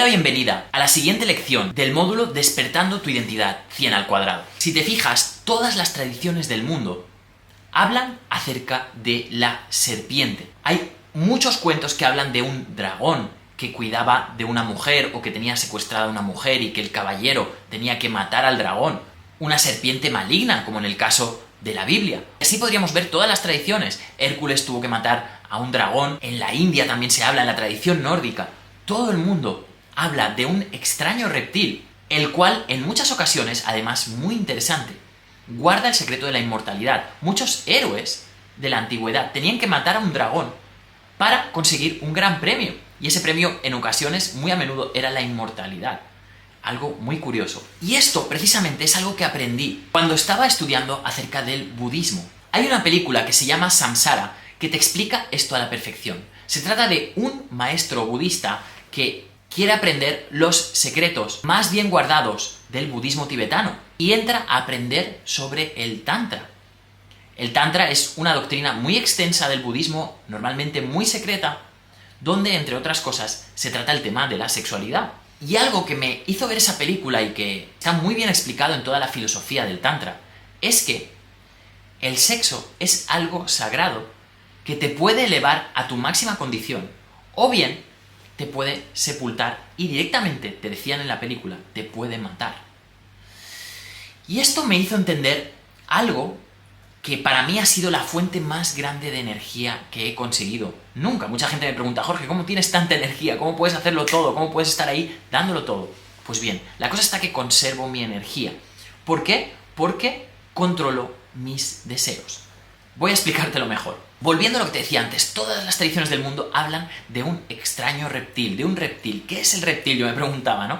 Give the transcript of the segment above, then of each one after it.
la bienvenida a la siguiente lección del módulo Despertando tu identidad 100 al cuadrado. Si te fijas, todas las tradiciones del mundo hablan acerca de la serpiente. Hay muchos cuentos que hablan de un dragón que cuidaba de una mujer o que tenía secuestrada a una mujer y que el caballero tenía que matar al dragón. Una serpiente maligna, como en el caso de la Biblia. Así podríamos ver todas las tradiciones. Hércules tuvo que matar a un dragón. En la India también se habla, en la tradición nórdica. Todo el mundo habla de un extraño reptil, el cual en muchas ocasiones, además muy interesante, guarda el secreto de la inmortalidad. Muchos héroes de la antigüedad tenían que matar a un dragón para conseguir un gran premio. Y ese premio, en ocasiones, muy a menudo, era la inmortalidad. Algo muy curioso. Y esto, precisamente, es algo que aprendí cuando estaba estudiando acerca del budismo. Hay una película que se llama Samsara, que te explica esto a la perfección. Se trata de un maestro budista que quiere aprender los secretos más bien guardados del budismo tibetano y entra a aprender sobre el Tantra. El Tantra es una doctrina muy extensa del budismo, normalmente muy secreta, donde, entre otras cosas, se trata el tema de la sexualidad. Y algo que me hizo ver esa película y que está muy bien explicado en toda la filosofía del Tantra, es que el sexo es algo sagrado que te puede elevar a tu máxima condición, o bien te puede sepultar y directamente, te decían en la película, te puede matar. Y esto me hizo entender algo que para mí ha sido la fuente más grande de energía que he conseguido nunca. Mucha gente me pregunta, Jorge, ¿cómo tienes tanta energía? ¿Cómo puedes hacerlo todo? ¿Cómo puedes estar ahí dándolo todo? Pues bien, la cosa está que conservo mi energía. ¿Por qué? Porque controlo mis deseos. Voy a explicártelo mejor. Volviendo a lo que te decía antes, todas las tradiciones del mundo hablan de un extraño reptil, de un reptil. ¿Qué es el reptil? Yo me preguntaba, ¿no?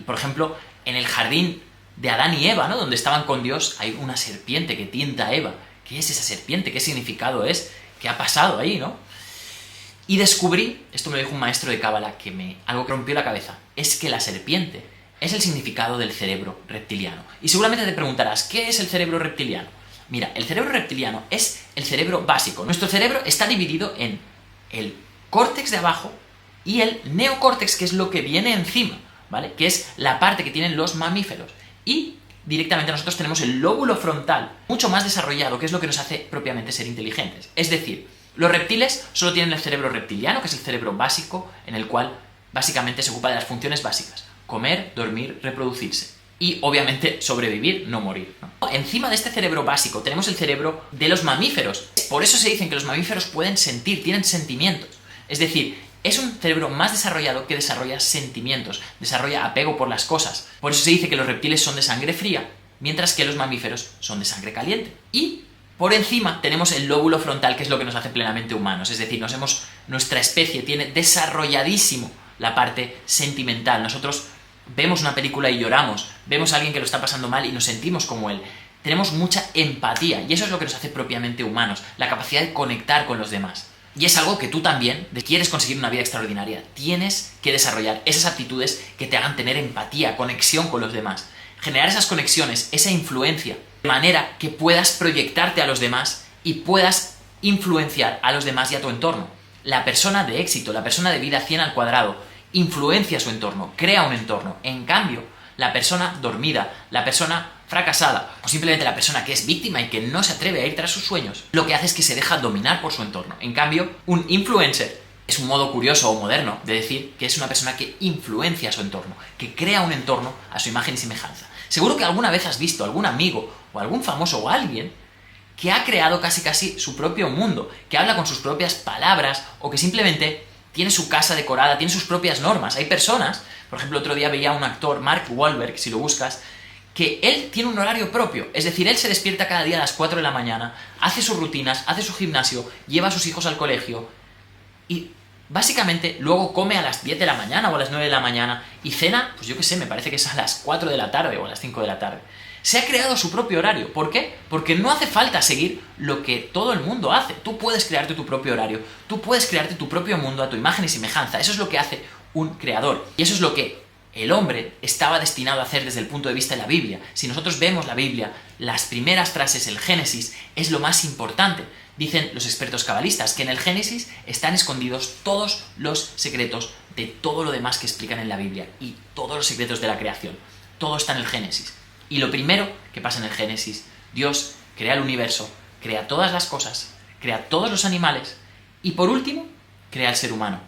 Por ejemplo, en el jardín de Adán y Eva, ¿no? Donde estaban con Dios, hay una serpiente que tienta a Eva. ¿Qué es esa serpiente? ¿Qué significado es? ¿Qué ha pasado ahí, no? Y descubrí, esto me lo dijo un maestro de Cábala, algo que rompió la cabeza, es que la serpiente es el significado del cerebro reptiliano. Y seguramente te preguntarás, ¿qué es el cerebro reptiliano? Mira, el cerebro reptiliano es el cerebro básico. Nuestro cerebro está dividido en el córtex de abajo y el neocórtex, que es lo que viene encima, ¿vale? Que es la parte que tienen los mamíferos. Y directamente nosotros tenemos el lóbulo frontal, mucho más desarrollado, que es lo que nos hace propiamente ser inteligentes. Es decir, los reptiles solo tienen el cerebro reptiliano, que es el cerebro básico, en el cual básicamente se ocupa de las funciones básicas: comer, dormir, reproducirse. Y, obviamente, sobrevivir, no morir, ¿no? Encima de este cerebro básico tenemos el cerebro de los mamíferos. Por eso se dicen que los mamíferos pueden sentir, tienen sentimientos. Es decir, es un cerebro más desarrollado que desarrolla sentimientos, desarrolla apego por las cosas. Por eso se dice que los reptiles son de sangre fría, mientras que los mamíferos son de sangre caliente. Y por encima tenemos el lóbulo frontal, que es lo que nos hace plenamente humanos. Es decir, nuestra especie tiene desarrolladísimo la parte sentimental. Nosotros vemos una película y lloramos, vemos a alguien que lo está pasando mal y nos sentimos como él. Tenemos mucha empatía y eso es lo que nos hace propiamente humanos, la capacidad de conectar con los demás. Y es algo que tú también, si quieres conseguir una vida extraordinaria, tienes que desarrollar esas aptitudes que te hagan tener empatía, conexión con los demás. Generar esas conexiones, esa influencia, de manera que puedas proyectarte a los demás y puedas influenciar a los demás y a tu entorno. La persona de éxito, la persona de vida 100 al cuadrado, influencia su entorno, crea un entorno. En cambio, la persona dormida, la persona fracasada o simplemente la persona que es víctima y que no se atreve a ir tras sus sueños, lo que hace es que se deja dominar por su entorno. En cambio, un influencer es un modo curioso o moderno de decir que es una persona que influencia a su entorno, que crea un entorno a su imagen y semejanza. Seguro que alguna vez has visto algún amigo o algún famoso o alguien que ha creado casi su propio mundo, que habla con sus propias palabras o que simplemente tiene su casa decorada, tiene sus propias normas. Hay personas, por ejemplo, otro día veía a un actor, Mark Wahlberg, si lo buscas, que él tiene un horario propio. Es decir, él se despierta cada día a las 4 de la mañana, hace sus rutinas, hace su gimnasio, lleva a sus hijos al colegio y básicamente luego come a las 10 de la mañana o a las 9 de la mañana y cena, pues yo qué sé, me parece que es a las 4 de la tarde o a las 5 de la tarde. Se ha creado su propio horario. ¿Por qué? Porque no hace falta seguir lo que todo el mundo hace. Tú puedes crearte tu propio horario, tú puedes crearte tu propio mundo a tu imagen y semejanza. Eso es lo que hace un creador. Y eso es lo que el hombre estaba destinado a hacer desde el punto de vista de la Biblia. Si nosotros vemos la Biblia, las primeras frases, el Génesis, es lo más importante. Dicen los expertos cabalistas que en el Génesis están escondidos todos los secretos de todo lo demás que explican en la Biblia y todos los secretos de la creación. Todo está en el Génesis. Y lo primero que pasa en el Génesis, Dios crea el universo, crea todas las cosas, crea todos los animales y por último, crea al ser humano.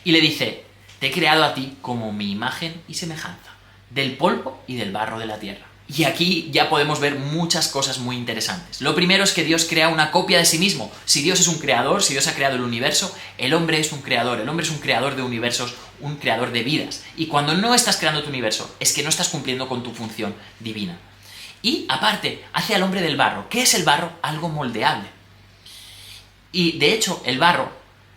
Y le dice: te he creado a ti como mi imagen y semejanza, del polvo y del barro de la tierra. Y aquí ya podemos ver muchas cosas muy interesantes. Lo primero es que Dios crea una copia de sí mismo. Si Dios es un creador, si Dios ha creado el universo, el hombre es un creador. El hombre es un creador de universos, un creador de vidas. Y cuando no estás creando tu universo, es que no estás cumpliendo con tu función divina. Y aparte, hace al hombre del barro. ¿Qué es el barro? Algo moldeable. Y de hecho, el barro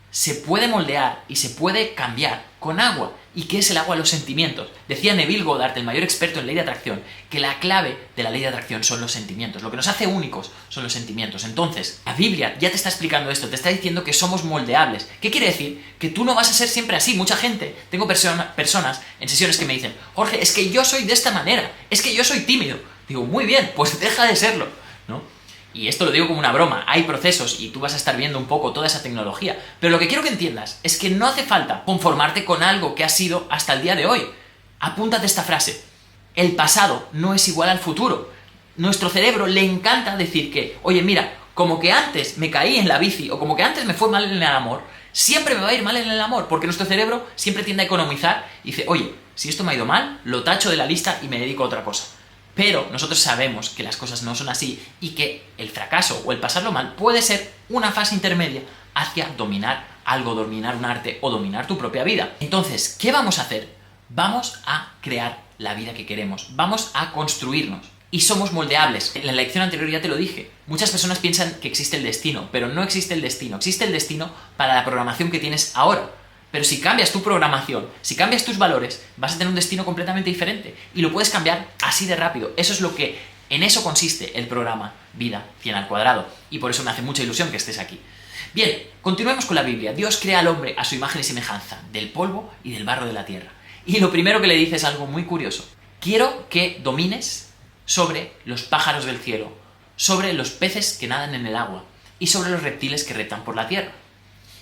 se puede moldear y se puede cambiar con agua. ¿Y qué es el agua? Los sentimientos. Decía Neville Goddard, el mayor experto en ley de atracción, que la clave de la ley de atracción son los sentimientos. Lo que nos hace únicos son los sentimientos. Entonces, la Biblia ya te está explicando esto, te está diciendo que somos moldeables. ¿Qué quiere decir? Que tú no vas a ser siempre así. Mucha gente, tengo personas en sesiones que me dicen: Jorge, es que yo soy de esta manera, es que yo soy tímido. Digo, muy bien, pues deja de serlo, ¿no? Y esto lo digo como una broma, hay procesos y tú vas a estar viendo un poco toda esa tecnología. Pero lo que quiero que entiendas es que no hace falta conformarte con algo que has sido hasta el día de hoy. Apúntate esta frase: el pasado no es igual al futuro. Nuestro cerebro le encanta decir que, oye, mira, como que antes me caí en la bici o como que antes me fue mal en el amor, siempre me va a ir mal en el amor, porque nuestro cerebro siempre tiende a economizar y dice: oye, si esto me ha ido mal, lo tacho de la lista y me dedico a otra cosa. Pero nosotros sabemos que las cosas no son así y que el fracaso o el pasarlo mal puede ser una fase intermedia hacia dominar algo, dominar un arte o dominar tu propia vida. Entonces, ¿qué vamos a hacer? Vamos a crear la vida que queremos, vamos a construirnos. Y somos moldeables. En la lección anterior ya te lo dije. Muchas personas piensan que existe el destino, pero no existe el destino. Existe el destino para la programación que tienes ahora. Pero si cambias tu programación, si cambias tus valores, vas a tener un destino completamente diferente. Y lo puedes cambiar así de rápido. En eso consiste el programa Vida 100 al cuadrado. Y por eso me hace mucha ilusión que estés aquí. Bien, continuemos con la Biblia. Dios crea al hombre a su imagen y semejanza, del polvo y del barro de la tierra. Y lo primero que le dice es algo muy curioso. Quiero que domines sobre los pájaros del cielo, sobre los peces que nadan en el agua y sobre los reptiles que reptan por la tierra.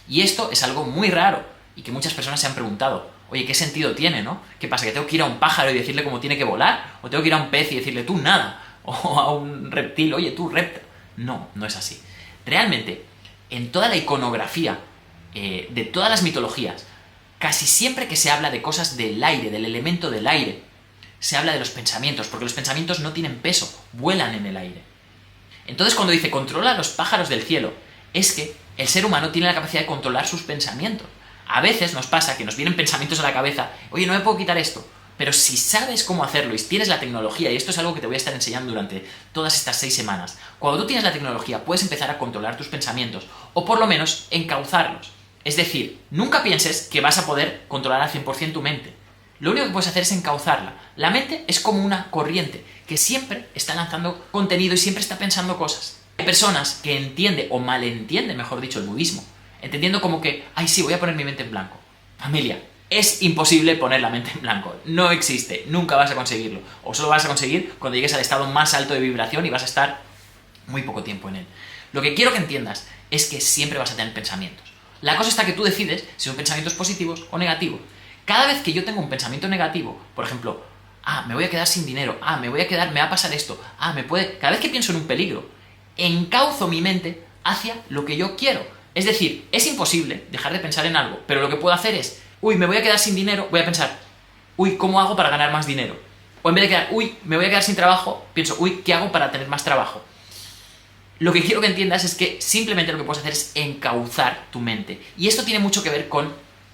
Y esto es algo muy raro. Y que muchas personas se han preguntado: oye, ¿qué sentido tiene, no? ¿Qué pasa, que tengo que ir a un pájaro y decirle cómo tiene que volar? ¿O tengo que ir a un pez y decirle tú nada? ¿O a un reptil, oye, tú repta? No, no es así. Realmente, en toda la iconografía de todas las mitologías, casi siempre que se habla de cosas del aire, del elemento del aire, se habla de los pensamientos, porque los pensamientos no tienen peso, vuelan en el aire. Entonces, cuando dice controla los pájaros del cielo, es que el ser humano tiene la capacidad de controlar sus pensamientos. A veces nos pasa que nos vienen pensamientos a la cabeza: oye, no me puedo quitar esto. Pero si sabes cómo hacerlo y tienes la tecnología, y esto es algo que te voy a estar enseñando durante todas estas 6 semanas, cuando tú tienes la tecnología puedes empezar a controlar tus pensamientos, o por lo menos encauzarlos. Es decir, nunca pienses que vas a poder controlar al 100% tu mente. Lo único que puedes hacer es encauzarla. La mente es como una corriente que siempre está lanzando contenido y siempre está pensando cosas. Hay personas que entienden, o malentienden, mejor dicho, el budismo, entendiendo como que, ay, sí, voy a poner mi mente en blanco. Familia, es imposible poner la mente en blanco. No existe, nunca vas a conseguirlo. O solo vas a conseguir cuando llegues al estado más alto de vibración y vas a estar muy poco tiempo en él. Lo que quiero que entiendas es que siempre vas a tener pensamientos. La cosa está que tú decides si son pensamientos positivos o negativos. Cada vez que yo tengo un pensamiento negativo, por ejemplo, me voy a quedar sin dinero, me va a pasar esto, cada vez que pienso en un peligro, encauzo mi mente hacia lo que yo quiero. Es decir, es imposible dejar de pensar en algo, pero lo que puedo hacer es, me voy a quedar sin dinero, voy a pensar, ¿cómo hago para ganar más dinero? O en vez de quedar, me voy a quedar sin trabajo, pienso, ¿qué hago para tener más trabajo? Lo que quiero que entiendas es que simplemente lo que puedes hacer es encauzar tu mente. Y esto tiene mucho que ver con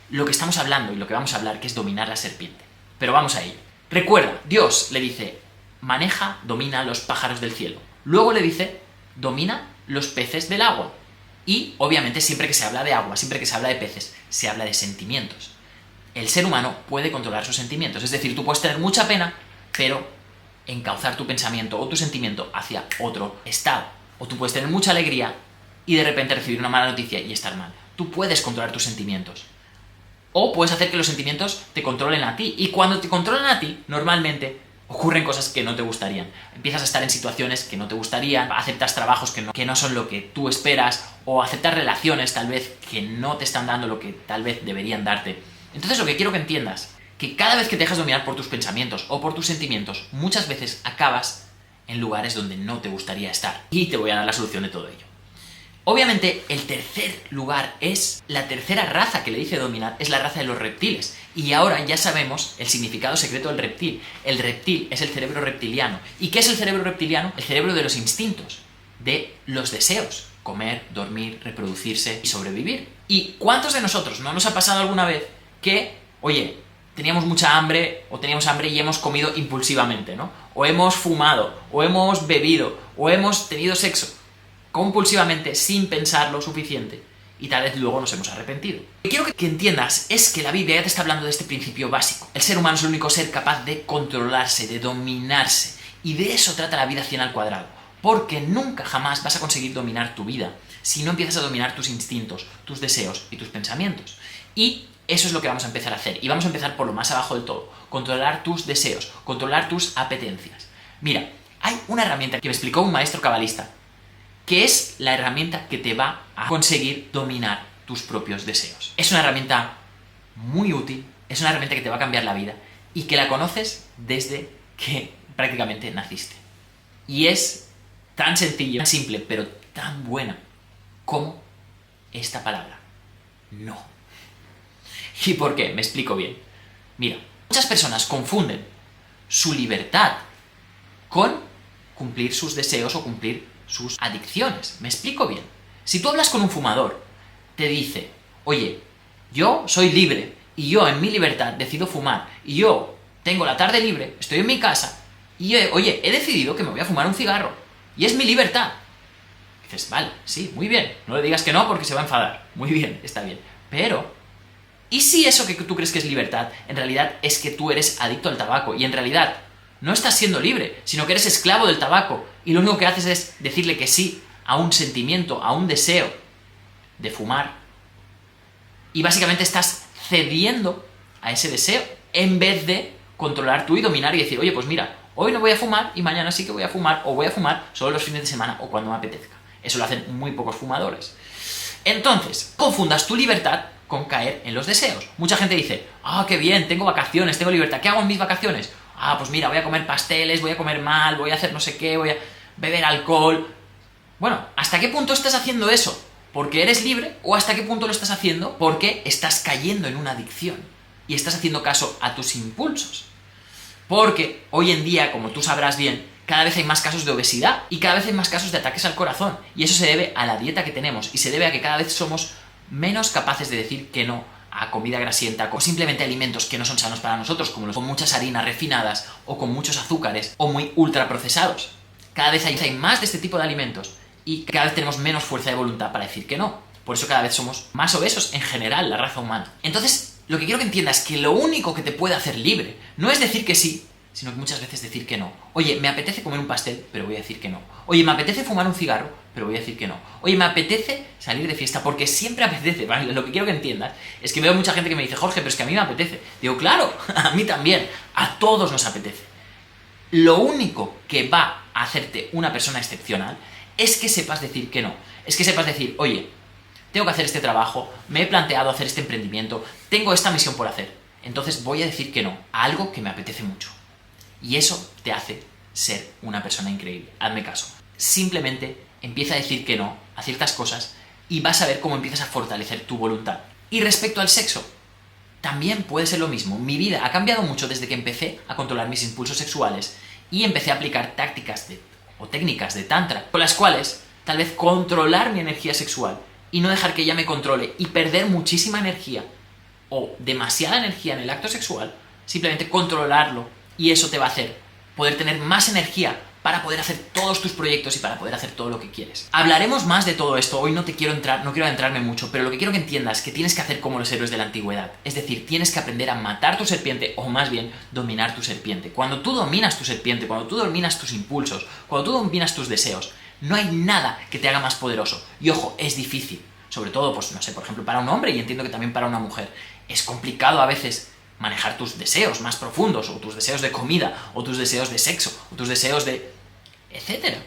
lo que estamos hablando y lo que vamos a hablar, que es dominar la serpiente. Pero vamos a ello. Recuerda, Dios le dice, domina los pájaros del cielo. Luego le dice, domina los peces del agua. Y, obviamente, siempre que se habla de agua, siempre que se habla de peces, se habla de sentimientos. El ser humano puede controlar sus sentimientos. Es decir, tú puedes tener mucha pena, pero encauzar tu pensamiento o tu sentimiento hacia otro estado. O tú puedes tener mucha alegría y de repente recibir una mala noticia y estar mal. Tú puedes controlar tus sentimientos. O puedes hacer que los sentimientos te controlen a ti. Y cuando te controlan a ti, normalmente ocurren cosas que no te gustarían. Empiezas a estar en situaciones que no te gustarían, aceptas trabajos que no son lo que tú esperas, o aceptas relaciones tal vez que no te están dando lo que tal vez deberían darte. Entonces lo que quiero que entiendas, que cada vez que te dejas dominar por tus pensamientos o por tus sentimientos, muchas veces acabas en lugares donde no te gustaría estar. Y te voy a dar la solución de todo ello. Obviamente, el tercer lugar es la tercera raza que le dice dominar, es la raza de los reptiles. Y ahora ya sabemos el significado secreto del reptil. El reptil es el cerebro reptiliano. ¿Y qué es el cerebro reptiliano? El cerebro de los instintos, de los deseos. Comer, dormir, reproducirse y sobrevivir. ¿Y cuántos de nosotros no nos ha pasado alguna vez que, oye, teníamos mucha hambre o teníamos hambre y hemos comido impulsivamente, ¿no? O hemos fumado, o hemos bebido, o hemos tenido sexo compulsivamente sin pensar lo suficiente y tal vez luego nos hemos arrepentido? Lo que quiero que entiendas es que la Biblia ya te está hablando de este principio básico. El ser humano es el único ser capaz de controlarse, de dominarse, y de eso trata la vida 100 al cuadrado, porque nunca jamás vas a conseguir dominar tu vida si no empiezas a dominar tus instintos, tus deseos y tus pensamientos. Y eso es lo que vamos a empezar a hacer, y vamos a empezar por lo más abajo del todo: controlar tus deseos, controlar tus apetencias. Mira, hay una herramienta que me explicó un maestro cabalista, que es la herramienta que te va a conseguir dominar tus propios deseos. Es una herramienta muy útil, es una herramienta que te va a cambiar la vida y que la conoces desde que prácticamente naciste. Y es tan sencillo, tan simple, pero tan buena como esta palabra: no. ¿Y por qué? Me explico bien. Mira, muchas personas confunden su libertad con cumplir sus deseos o cumplir sus adicciones. ¿Me explico bien? Si tú hablas con un fumador, te dice: oye, yo soy libre y yo en mi libertad decido fumar, y yo tengo la tarde libre, estoy en mi casa y yo, oye, he decidido que me voy a fumar un cigarro y es mi libertad. Dices: vale, sí, muy bien, no le digas que no porque se va a enfadar. Muy bien, está bien. Pero ¿y si eso que tú crees que es libertad en realidad es que tú eres adicto al tabaco y en realidad no estás siendo libre, sino que eres esclavo del tabaco, y lo único que haces es decirle que sí a un sentimiento, a un deseo de fumar, y básicamente estás cediendo a ese deseo en vez de controlar tú y dominar y decir: oye, pues mira, hoy no voy a fumar y mañana sí que voy a fumar, o voy a fumar solo los fines de semana o cuando me apetezca? Eso lo hacen muy pocos fumadores. Entonces, confundas tu libertad con caer en los deseos. Mucha gente dice: ah, qué bien, tengo vacaciones, tengo libertad, ¿qué hago en mis vacaciones? Ah, pues mira, voy a comer pasteles, voy a comer mal, voy a hacer no sé qué, voy a beber alcohol. Bueno, ¿hasta qué punto estás haciendo eso porque eres libre, o hasta qué punto lo estás haciendo porque estás cayendo en una adicción y estás haciendo caso a tus impulsos? Porque hoy en día, como tú sabrás bien, cada vez hay más casos de obesidad y cada vez hay más casos de ataques al corazón, y eso se debe a la dieta que tenemos y se debe a que cada vez somos menos capaces de decir que no a comida grasienta, o simplemente alimentos que no son sanos para nosotros, como los con muchas harinas refinadas o con muchos azúcares o muy ultraprocesados. Cada vez hay más de este tipo de alimentos y cada vez tenemos menos fuerza de voluntad para decir que no. Por eso cada vez somos más obesos en general, la raza humana. Entonces, lo que quiero que entiendas es que lo único que te puede hacer libre no es decir que sí, sino que muchas veces decir que no. Oye, me apetece comer un pastel, pero voy a decir que no. Oye, me apetece fumar un cigarro, pero voy a decir que no. Oye, me apetece salir de fiesta, porque siempre apetece, ¿vale? Lo que quiero que entiendas es que veo mucha gente que me dice: Jorge, pero es que a mí me apetece. Digo: claro, a mí también, a todos nos apetece. Lo único que va a hacerte una persona excepcional es que sepas decir que no. Es que sepas decir: oye, tengo que hacer este trabajo, me he planteado hacer este emprendimiento, tengo esta misión por hacer, entonces voy a decir que no a algo que me apetece mucho. Y eso te hace ser una persona increíble. Hazme caso. Simplemente empieza a decir que no a ciertas cosas y vas a ver cómo empiezas a fortalecer tu voluntad. Y respecto al sexo, también puede ser lo mismo. Mi vida ha cambiado mucho desde que empecé a controlar mis impulsos sexuales y empecé a aplicar tácticas o técnicas de tantra, con las cuales tal vez controlar mi energía sexual y no dejar que ella me controle y perder muchísima energía o demasiada energía en el acto sexual, simplemente controlarlo. Y eso te va a hacer poder tener más energía para poder hacer todos tus proyectos y para poder hacer todo lo que quieres. Hablaremos más de todo esto. Hoy no quiero adentrarme mucho, pero lo que quiero que entiendas es que tienes que hacer como los héroes de la antigüedad. Es decir, tienes que aprender a matar tu serpiente, o más bien, dominar tu serpiente. Cuando tú dominas tu serpiente, cuando tú dominas tus impulsos, cuando tú dominas tus deseos, no hay nada que te haga más poderoso. Y ojo, es difícil. sobre todo, pues no sé, por ejemplo, para un hombre y entiendo que también para una mujer, es complicado a veces manejar tus deseos más profundos, o tus deseos de comida, o tus deseos de sexo, o tus deseos de... etcétera.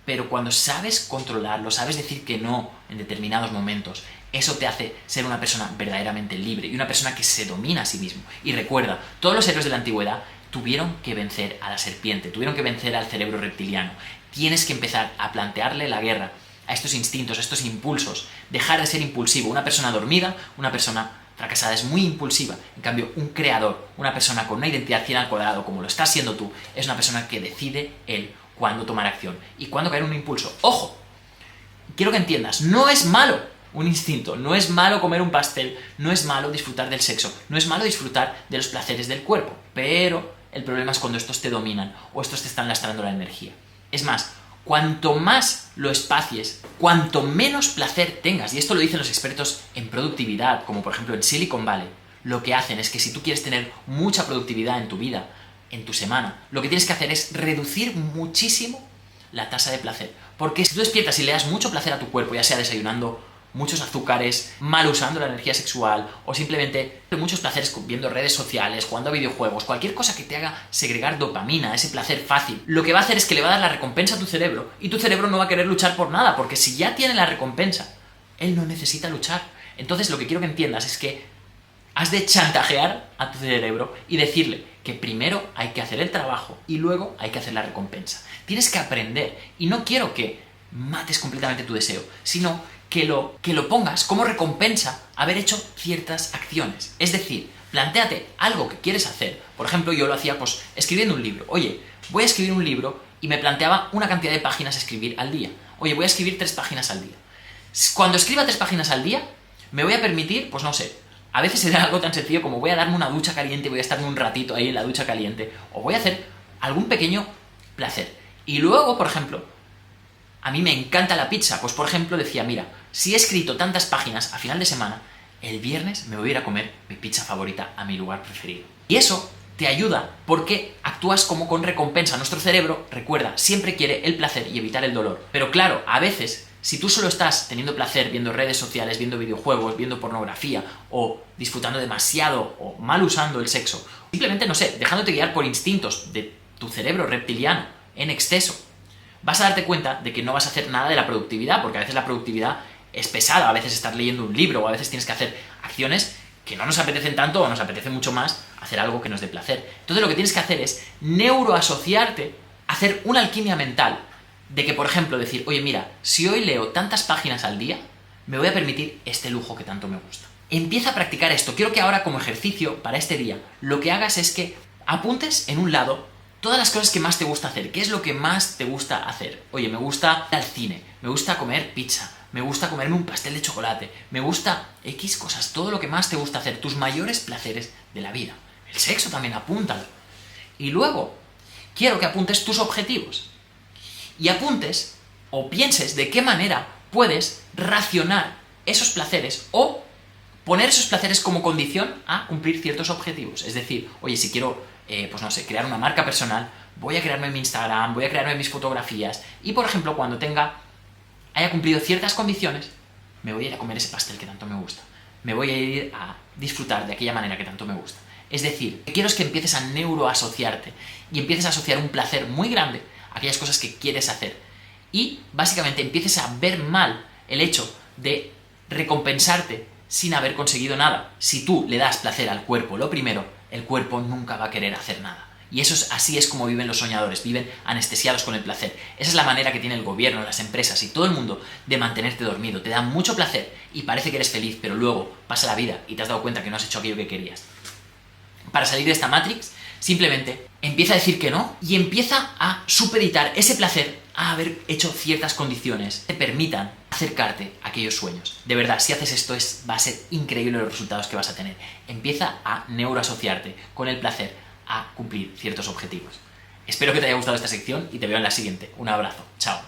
Pero cuando sabes controlarlo, sabes decir que no en determinados momentos, eso te hace ser una persona verdaderamente libre y una persona que se domina a sí mismo. Y recuerda, todos los héroes de la antigüedad tuvieron que vencer a la serpiente, tuvieron que vencer al cerebro reptiliano. Tienes que empezar a plantearle la guerra a estos instintos, a estos impulsos, dejar de ser impulsivo. Una persona dormida, una persona fracasada es muy impulsiva. En cambio, un creador, una persona con una identidad 100 al cuadrado, como lo estás siendo tú, es una persona que decide él cuándo tomar acción y cuándo caer en un impulso. ¡Ojo! Quiero que entiendas, no es malo un instinto, no es malo comer un pastel, no es malo disfrutar del sexo, no es malo disfrutar de los placeres del cuerpo, pero el problema es cuando estos te dominan o estos te están lastrando la energía. Es más, cuanto más lo espacies, cuanto menos placer tengas, y esto lo dicen los expertos en productividad, como por ejemplo en Silicon Valley, lo que hacen es que si tú quieres tener mucha productividad en tu vida, en tu semana, lo que tienes que hacer es reducir muchísimo la tasa de placer. Porque si tú despiertas y le das mucho placer a tu cuerpo, ya sea desayunando muchos azúcares, mal usando la energía sexual, o simplemente muchos placeres viendo redes sociales, jugando a videojuegos, cualquier cosa que te haga segregar dopamina, ese placer fácil, lo que va a hacer es que le va a dar la recompensa a tu cerebro, y tu cerebro no va a querer luchar por nada, porque si ya tiene la recompensa, él no necesita luchar. Entonces lo que quiero que entiendas es que has de chantajear a tu cerebro y decirle que primero hay que hacer el trabajo y luego hay que hacer la recompensa. Tienes que aprender, y no quiero que mates completamente tu deseo, sino que lo pongas como recompensa haber hecho ciertas acciones. Es decir, plantéate algo que quieres hacer. Por ejemplo, yo lo hacía pues escribiendo un libro. Oye, voy a escribir un libro y me planteaba una cantidad de páginas a escribir al día. Oye, voy a escribir 3 páginas al día. Cuando escriba 3 páginas al día, me voy a permitir, pues no sé, a veces será algo tan sencillo como voy a darme una ducha caliente y voy a estarme un ratito ahí en la ducha caliente, o voy a hacer algún pequeño placer. Y luego, por ejemplo, a mí me encanta la pizza, pues por ejemplo decía, mira, si he escrito tantas páginas a final de semana, el viernes me voy a ir a comer mi pizza favorita a mi lugar preferido. Y eso te ayuda porque actúas como con recompensa. Nuestro cerebro, recuerda, siempre quiere el placer y evitar el dolor. Pero claro, a veces, si tú solo estás teniendo placer viendo redes sociales, viendo videojuegos, viendo pornografía, o disfrutando demasiado, o mal usando el sexo, simplemente, no sé, dejándote guiar por instintos de tu cerebro reptiliano en exceso, vas a darte cuenta de que no vas a hacer nada de la productividad, porque a veces la productividad es pesada, a veces estás leyendo un libro, o a veces tienes que hacer acciones que no nos apetecen tanto, o nos apetece mucho más hacer algo que nos dé placer. Entonces lo que tienes que hacer es neuroasociarte, hacer una alquimia mental, de que, por ejemplo, decir, oye, mira, si hoy leo tantas páginas al día, me voy a permitir este lujo que tanto me gusta. Empieza a practicar esto. Quiero que ahora, como ejercicio para este día, lo que hagas es que apuntes en un lado todas las cosas que más te gusta hacer. ¿Qué es lo que más te gusta hacer? Oye, me gusta ir al cine, me gusta comer pizza, me gusta comerme un pastel de chocolate, me gusta X cosas, todo lo que más te gusta hacer, tus mayores placeres de la vida. El sexo también, apúntalo. Y luego, quiero que apuntes tus objetivos. Y apuntes o pienses de qué manera puedes racionar esos placeres o poner esos placeres como condición a cumplir ciertos objetivos. Es decir, oye, si quiero, pues no sé, crear una marca personal, voy a crearme mi Instagram, voy a crearme mis fotografías y, por ejemplo, cuando haya cumplido ciertas condiciones, me voy a ir a comer ese pastel que tanto me gusta. Me voy a ir a disfrutar de aquella manera que tanto me gusta. Es decir, lo que quiero es que empieces a neuroasociarte y empieces a asociar un placer muy grande a aquellas cosas que quieres hacer. Y, básicamente, empieces a ver mal el hecho de recompensarte sin haber conseguido nada. Si tú le das placer al cuerpo lo primero, el cuerpo nunca va a querer hacer nada. Y así es como viven los soñadores, viven anestesiados con el placer. Esa es la manera que tiene el gobierno, las empresas y todo el mundo de mantenerte dormido. Te da mucho placer y parece que eres feliz, pero luego pasa la vida y te has dado cuenta que no has hecho aquello que querías. Para salir de esta Matrix, simplemente empieza a decir que no y empieza a supeditar ese placer a haber hecho ciertas condiciones que te permitan acercarte a aquellos sueños. De verdad, si haces esto va a ser increíble los resultados que vas a tener. Empieza a neuroasociarte con el placer a cumplir ciertos objetivos. Espero que te haya gustado esta sección y te veo en la siguiente. Un abrazo. Chao.